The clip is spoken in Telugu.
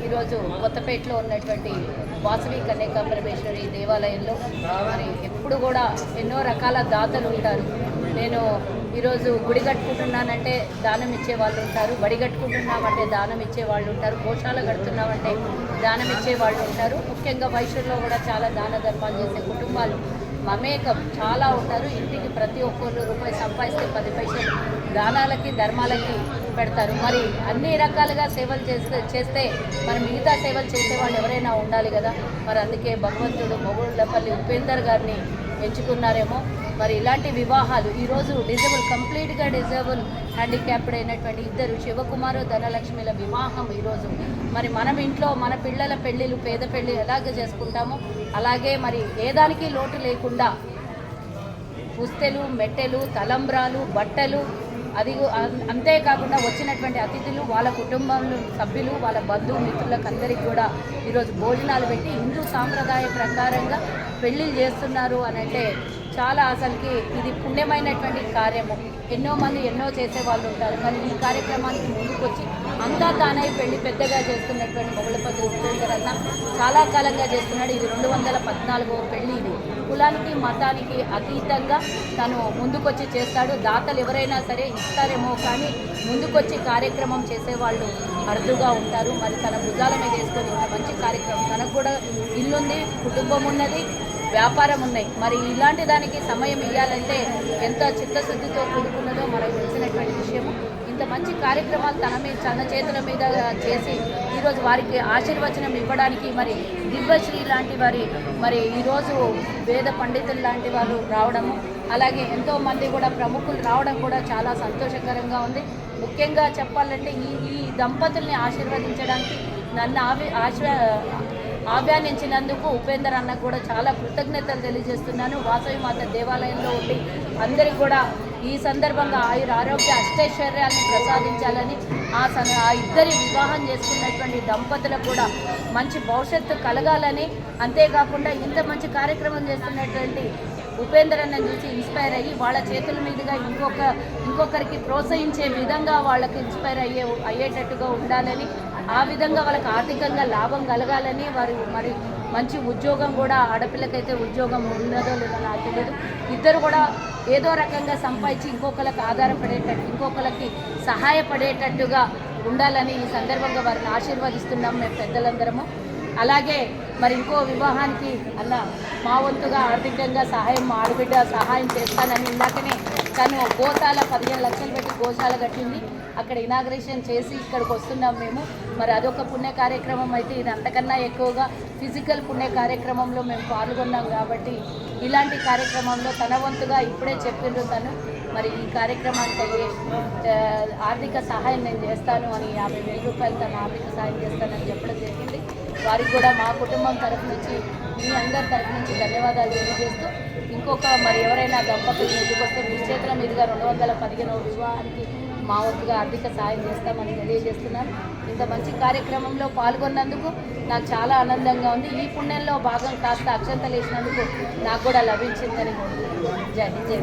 ఈరోజు కొత్తపేటలో ఉన్నటువంటి వాసవి కన్యకా పరమేశ్వరి దేవాలయంలో మరి ఎప్పుడు కూడా ఎన్నో రకాల దాతలు ఉంటారు. నేను ఈరోజు గుడి కట్టుకుంటున్నానంటే దానం ఇచ్చే వాళ్ళు ఉంటారు, బడి కట్టుకుంటున్నామంటే దానం ఇచ్చే వాళ్ళు ఉంటారు, గోశాల కడుతున్నామంటే దానం ఇచ్చే వాళ్ళు ఉంటారు. ముఖ్యంగా వైశ్యుల్లో కూడా చాలా దాన ధర్మాలు చేసే కుటుంబాలు మమేకం చాలా ఉంటారు. ఇంటికి ప్రతి ఒక్కరు రూపాయి సంపాదిస్తే 10 పైసలు దానాలకి ధర్మాలకి పెడతారు. మరి అన్ని రకాలుగా సేవలు చేస్తే మరి మిగతా సేవలు చేసేవాళ్ళు ఎవరైనా ఉండాలి కదా. మరి అందుకే భగవంతుడు మొగుళ్ళపల్లి ఉపేందర్ గారిని ఎంచుకున్నారేమో. మరి ఇలాంటి వివాహాలు ఈరోజు కంప్లీట్గా డిజేబుల్ హ్యాండిక్యాప్డ్ అయినటువంటి ఇద్దరు శివకుమారు ధనలక్ష్మిల వివాహం ఈరోజు మరి మనం ఇంట్లో మన పిల్లల పెళ్ళిళ్ళు పేద పెళ్ళి ఎలాగ చేసుకుంటామో అలాగే మరి ఏదానికి లోటు లేకుండా పుస్తెలు, మెట్టెలు, తలంబ్రాలు, బట్టలు, అది అంతేకాకుండా వచ్చినటువంటి అతిథులు వాళ్ళ కుటుంబంలో సభ్యులు వాళ్ళ బంధుమిత్రులకు అందరికీ కూడా ఈరోజు భోజనాలు పెట్టి హిందూ సాంప్రదాయ ప్రకారంగా పెళ్ళిళ్ళు చేస్తున్నారు అని అంటే చాలా అసలుకి ఇది పుణ్యమైనటువంటి కార్యము. ఎన్నో మంది ఎన్నో చేసే వాళ్ళు ఉంటారు, కానీ ఈ కార్యక్రమానికి ముందుకొచ్చి అంతా తానై పెళ్లి పెద్దగా చేస్తున్నటువంటి మొగుళ్ళపల్లి ఉపేందర్ అన్న చాలా కాలంగా చేస్తున్నాడు. ఇది 214వ పెళ్లి. ఇది కులానికి మతానికి అతీతంగా తను ముందుకొచ్చి చేస్తాడు. దాతలు ఎవరైనా సరే ఇస్తారేమో కానీ ముందుకొచ్చి కార్యక్రమం చేసేవాళ్ళు అరుదుగా ఉంటారు. మరి తన భుజాల మీద వేసుకొని ఇంత మంచి కార్యక్రమం, తనకు కూడా ఇల్లుంది, కుటుంబం ఉన్నది, వ్యాపారం ఉన్నాయి. మరి ఇలాంటి దానికి సమయం ఇవ్వాలంటే ఎంత చిత్తశుద్ధితో కూడుకున్నదో మనకు తెలిసినటువంటి విషయము. ఇంత మంచి కార్యక్రమాలు తన చేతుల మీద చేసి ఈరోజు వారికి ఆశీర్వచనం ఇవ్వడానికి మరి దివ్యశ్రీ లాంటి వారి మరి ఈరోజు వేద పండితులు లాంటి వారు రావడము, అలాగే ఎంతోమంది కూడా ప్రముఖులు రావడం కూడా చాలా సంతోషకరంగా ఉంది. ముఖ్యంగా చెప్పాలంటే ఈ దంపతుల్ని ఆశీర్వదించడానికి నన్ను ఆహ్వానించినందుకు ఉపేందర్ అన్న కూడా చాలా కృతజ్ఞతలు తెలియజేస్తున్నాను. వాసవి మాత దేవాలయంలో ఉండి అందరికీ కూడా ఈ సందర్భంగా ఆరోగ్య అష్టైశ్వర్యాన్ని ప్రసాదించాలని, ఆ ఇద్దరి వివాహం చేసుకున్నటువంటి దంపతులకు కూడా మంచి భవిష్యత్తు కలగాలని, అంతేకాకుండా ఇంత మంచి కార్యక్రమం చేస్తున్నటువంటి ఉపేందర్ అన్న చూసి ఇన్స్పైర్ అయ్యి వాళ్ళ చేతుల మీదుగా ఇంకొకరికి ప్రోత్సహించే విధంగా వాళ్ళకి ఇన్స్పైర్ అయ్యేటట్టుగా ఉండాలని, ఆ విధంగా వాళ్ళకి ఆర్థికంగా లాభం కలగాలని, వారు మరి మంచి ఉద్యోగం కూడా, ఆడపిల్లకైతే ఉద్యోగం ఉన్నదో లేదో నాకు తెలియదు, ఇద్దరు కూడా ఏదో రకంగా సంపాదించి ఇంకొకరికి ఆధారపడేటట్టు ఇంకొకరికి సహాయపడేటట్టుగా ఉండాలని ఈ సందర్భంగా వారిని ఆశీర్వదిస్తున్నాం మేము పెద్దలందరము. అలాగే మరి ఇంకో వివాహానికి అన్న మా వంతుగా ఆర్థికంగా సహాయం, మా ఆడబిడ్డ సహాయం చేస్తానని ఇందాకనే తను గోశాల 15 లక్షలు పెట్టి గోశాల కట్టింది. అక్కడ ఇనాగ్రేషన్ చేసి ఇక్కడికి వస్తున్నాం మేము. మరి అదొక పుణ్య కార్యక్రమం అయితే ఇది అంతకన్నా ఎక్కువగా ఫిజికల్ పుణ్య కార్యక్రమంలో మేము పాల్గొన్నాం. కాబట్టి ఇలాంటి కార్యక్రమంలో తన వంతుగా ఇప్పుడే చెప్పిండ్రు తను మరి ఈ కార్యక్రమానికి అయ్యే ఆర్థిక సహాయం నేను చేస్తాను అని 50,000 రూపాయలు తన ఆర్థిక సహాయం చేస్తానని చెప్పడం జరిగింది. వారికి కూడా మా కుటుంబం తరఫు నుంచి, మీ అందరి తరఫు నుంచి ధన్యవాదాలు తెలియజేస్తూ, ఇంకొక మరి ఎవరైనా దంపతులు ముందుకొస్తే మీ చేతుల మీదుగా 215వ వివాహానికి మా వంతుగా ఆర్థిక సాయం చేస్తామని తెలియజేస్తున్నాను. ఇంత మంచి కార్యక్రమంలో పాల్గొన్నందుకు నాకు చాలా ఆనందంగా ఉంది. ఈ పుణ్యంలో భాగం కాస్త అక్షంతలు వేసినందుకు నాకు కూడా లభించిందని జై జై